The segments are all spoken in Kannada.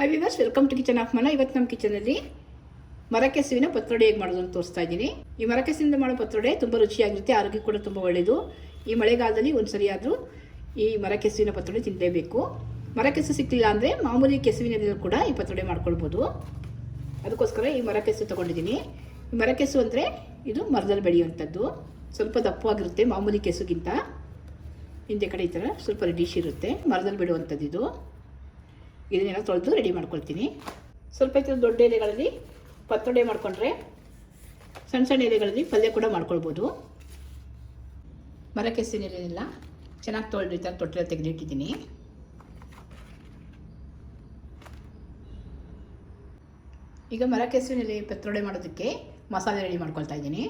Hi viewers, welcome to kitchen of ಮನ. ಇವತ್ತು ನಮ್ಮ ಕಿಚನಲ್ಲಿ ಮರಕೆಸುವಿನ ಪತ್ರೊಡೆ ಹೇಗೆ ಮಾಡೋದು ಅಂತ ತೋರಿಸ್ತಾ ಇದ್ದೀನಿ. ಈ ಮರಕೆಸುವಿನಿಂದ ಮಾಡೋ ಪತ್ರೊಡೆ ತುಂಬ ರುಚಿಯಾಗಿರುತ್ತೆ, ಆರೋಗ್ಯ ಕೂಡ ತುಂಬ ಒಳ್ಳೆಯದು. ಈ ಮಳೆಗಾಲದಲ್ಲಿ ಒಂದು ಸರಿಯಾದರೂ ಈ ಮರಕೆಸುವಿನ ಪತ್ರೊಡೆ ತಿನ್ನಲೇಬೇಕು. ಮರಕೆಸು ಸಿಕ್ಕಿಲ್ಲ ಅಂದರೆ ಮಾಮೂಲಿ ಕೆಸುವಿನಲ್ಲಿ ಕೂಡ ಈ ಪತ್ರೊಡೆ ಮಾಡ್ಕೊಳ್ಬೋದು. ಅದಕ್ಕೋಸ್ಕರ ಈ ಮರಕೆಸು ತೊಗೊಂಡಿದ್ದೀನಿ. ಈ ಮರಕೆಸು ಅಂದರೆ ಇದು ಮರದಲ್ಲಿ ಬೆಳೆಯುವಂಥದ್ದು, ಸ್ವಲ್ಪ ದಪ್ಪವಾಗಿರುತ್ತೆ ಮಾಮೂಲಿ ಕೆಸುಗಿಂತ. ಹಿಂದೆ ಕಡೆ ಈ ಥರ ಸ್ವಲ್ಪ ರೆಡಿಶ್ ಇರುತ್ತೆ, ಮರದಲ್ಲಿ ಬೆಳೆಯುವಂಥದ್ದು ಇದು. ಇದನ್ನೆಲ್ಲ ತೊಳೆದು ರೆಡಿ ಮಾಡ್ಕೊಳ್ತೀನಿ. ಸ್ವಲ್ಪ ಈ ಥರ ದೊಡ್ಡ ಎಲೆಗಳಲ್ಲಿ ಪತ್ರೊಡೆ ಮಾಡಿಕೊಂಡ್ರೆ ಸಣ್ಣ ಸಣ್ಣ ಎಲೆಗಳಲ್ಲಿ ಪಲ್ಯ ಕೂಡ ಮಾಡ್ಕೊಳ್ಬೋದು. ಮರಕೆಸುವಿನ ಎಲೆನೆಲ್ಲ ಚೆನ್ನಾಗಿ ತೊಳೆದು ಈ ಥರ ತೊಟ್ಟೆ ತೆಗೆದಿಟ್ಟಿದ್ದೀನಿ. ಈಗ ಮರಕೆಸುವಿನ ಎಲೆ ಪತ್ರೊಡೆ ಮಾಡೋದಕ್ಕೆ ಮಸಾಲೆ ರೆಡಿ ಮಾಡ್ಕೊಳ್ತಾ ಇದ್ದೀನಿ.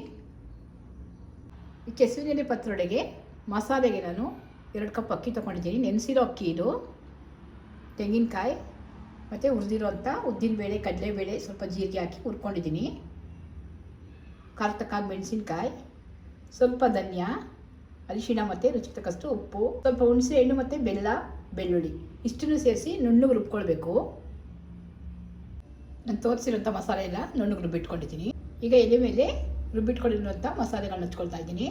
ಈ ಕೆಸುವಿನ ಎಲೆ ಪತ್ರೊಡೆಗೆ ಮಸಾಲೆಗೆ ನಾನು 2 ಕಪ್ ಅಕ್ಕಿ ತೊಗೊಂಡಿದ್ದೀನಿ. ನೆನೆಸಿರೋ ಅಕ್ಕಿ ಇದು. ತೆಂಗಿನಕಾಯಿ ಮತ್ತು ಹುರಿದಿರೋಂಥ ಉದ್ದಿನಬೇಳೆ, ಕಡಲೆಬೇಳೆ, ಸ್ವಲ್ಪ ಜೀರಿಗೆ ಹಾಕಿ ಹುರ್ಕೊಂಡಿದ್ದೀನಿ. ಖಾರ ತಕ್ಕ ಮೆಣಸಿನ್ಕಾಯಿ, ಸ್ವಲ್ಪ ಧನಿಯಾ, ಅರಿಶಿಣ ಮತ್ತು ರುಚಿಗೆ ತಕ್ಕಷ್ಟು ಉಪ್ಪು, ಸ್ವಲ್ಪ ಹುಣಸೆ ಹಣ್ಣು ಮತ್ತು ಬೆಲ್ಲ, ಬೆಳ್ಳುಳ್ಳಿ ಇಷ್ಟನ್ನು ಸೇರಿಸಿ ನುಣ್ಣಗೆ ರುಬ್ಕೊಳ್ಬೇಕು. ನಾನು ತೋರಿಸಿರೋಂಥ ಮಸಾಲೆ ಎಲ್ಲ ನುಣ್ಣಗೆ ರುಬ್ಬಿಟ್ಕೊಂಡಿದ್ದೀನಿ. ಈಗ ಎಲೆ ಮೇಲೆ ರುಬ್ಬಿಟ್ಕೊಂಡಿರೋಂಥ ಮಸಾಲೆಗಳನ್ನ ಹಚ್ಕೊಳ್ತಾ ಇದ್ದೀನಿ.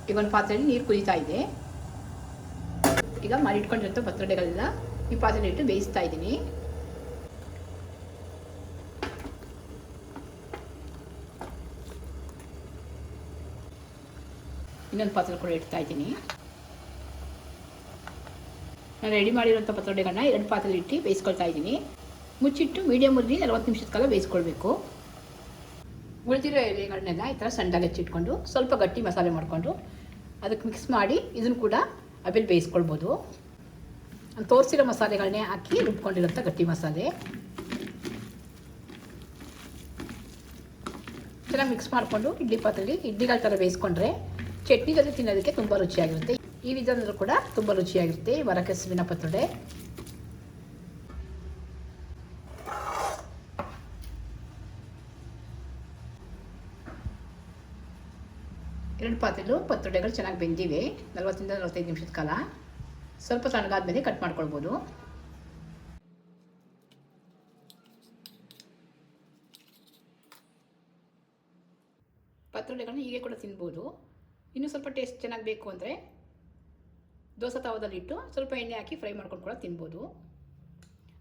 ಈಗ ಒಂದು ಪಾತ್ರೆಯಲ್ಲಿ ನೀರು ಕುದೀತಾ ಇದೆ. ಈಗ ಮಾಡಿಟ್ಕೊಂಡಿರೋಂಥ ಪತ್ರೊಡೆಗಳೆಲ್ಲ ಈ ಪಾತ್ರೆಯಲ್ಲಿ ಇಟ್ಟು ಬೇಯಿಸ್ತಾ ಇದ್ದೀನಿ. ಇನ್ನೊಂದು ಪಾತ್ರೆ ಕೂಡ ಇಡ್ತಾ ಇದ್ದೀನಿ. ನಾನು ರೆಡಿ ಮಾಡಿರೋಂಥ ಪತ್ರೊಡೆಗಳನ್ನ 2 ಪಾತ್ರೆಯಲ್ಲಿ ಇಟ್ಟು ಬೇಯಿಸ್ಕೊಳ್ತಾ ಇದ್ದೀನಿ. ಮುಚ್ಚಿಟ್ಟು ಮೀಡಿಯಮ್ ಉರಿ 40 ನಿಮಿಷದ ಕಾಲ ಬೇಯಿಸ್ಕೊಳ್ಬೇಕು. ಉಳಿದಿರೋ ಎಲೆಗಳನ್ನೆಲ್ಲ ಈ ಥರ ಸಣ್ಣದಾಗಿ ಹೆಚ್ಚಿಟ್ಕೊಂಡು ಸ್ವಲ್ಪ ಗಟ್ಟಿ ಮಸಾಲೆ ಮಾಡಿಕೊಂಡು ಅದಕ್ಕೆ ಮಿಕ್ಸ್ ಮಾಡಿ ಇದನ್ನು ಕೂಡ ಆಮೇಲೆ ಬೇಯಿಸ್ಕೊಳ್ಬೋದು. ತೋರಿಸಿರೋ ಮಸಾಲೆಗಳನ್ನೇ ಹಾಕಿ ರುಬ್ಕೊಂಡಿರೋಂಥ ಗಟ್ಟಿ ಮಸಾಲೆ ಚೆನ್ನಾಗಿ ಮಿಕ್ಸ್ ಮಾಡಿಕೊಂಡು ಇಡ್ಲಿ ಪಾತ್ರೆಯಲ್ಲಿ ಇಡ್ಲಿಗಳ ಥರ ಬೇಯಿಸ್ಕೊಂಡ್ರೆ ಚಟ್ನಿ ಜೊತೆ ತಿನ್ನೋದಕ್ಕೆ ತುಂಬ ರುಚಿಯಾಗಿರುತ್ತೆ. ಈ ವಿಧಾನದಲ್ಲೂ ಕೂಡ ತುಂಬ ರುಚಿಯಾಗಿರುತ್ತೆ ಈ ಮರಕೆಸುವಿನ ಪತ್ರೊಡೆ. ಎರಡು ಪಾತ್ರೆಗಳು ಪತ್ರೊಡೆಗಳು ಚೆನ್ನಾಗಿ ಬೆಂದಿವೆ. 40 ರಿಂದ 45 ನಿಮಿಷದ ಕಾಲ. ಸ್ವಲ್ಪ ತಣ್ಣಗಾದ್ಮೇಲೆ ಕಟ್ ಮಾಡ್ಕೊಳ್ಬೋದು. ಪತ್ರೊಡೆಗಳನ್ನ ಹೀಗೆ ಕೂಡ ತಿನ್ಬೋದು. ಇನ್ನೂ ಸ್ವಲ್ಪ ಟೇಸ್ಟ್ ಚೆನ್ನಾಗಿ ಬೇಕು ಅಂದರೆ ದೋಸೆ ತವದಲ್ಲಿಟ್ಟು ಸ್ವಲ್ಪ ಎಣ್ಣೆ ಹಾಕಿ ಫ್ರೈ ಮಾಡ್ಕೊಂಡು ಕೂಡ ತಿನ್ಬೋದು.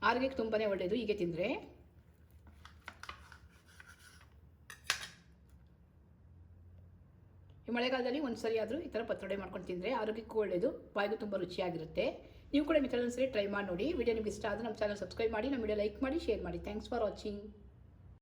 ಆರೋಗ್ಯಕ್ಕೆ ತುಂಬಾ ಒಳ್ಳೆಯದು ಹೀಗೆ ತಿಂದರೆ. ಈ ಮಳೆಗಾಲದಲ್ಲಿ ಒಂದು ಸರಿ ಆದರೂ ಈ ಥರ ಪತ್ರೊಡೆ ಮಾಡ್ಕೊಂಡು ತಿಂದರೆ ಆರೋಗ್ಯಕ್ಕೂ ಒಳ್ಳೆಯದು, ಬಾಯಿಗೂ ತುಂಬ ರುಚಿಯಾಗಿರುತ್ತೆ. ನೀವು ಕೂಡ ನಿಮ್ಮ ಚಾನಲ್ ಸರಿ ಟ್ರೈ ಮಾಡಿ ನೋಡಿ. ವಿಡಿಯೋ ನಿಮಗೆ ಇಷ್ಟ ಆದರೆ ನಮ್ಮ ಚಾನಲ್ ಸಬ್ಸ್ಕ್ರೈಬ್ ಮಾಡಿ, ನಮ್ಮ ವಿಡಿಯೋ ಲೈಕ್ ಮಾಡಿ, ಶೇರ್ ಮಾಡಿ. Thanks for watching.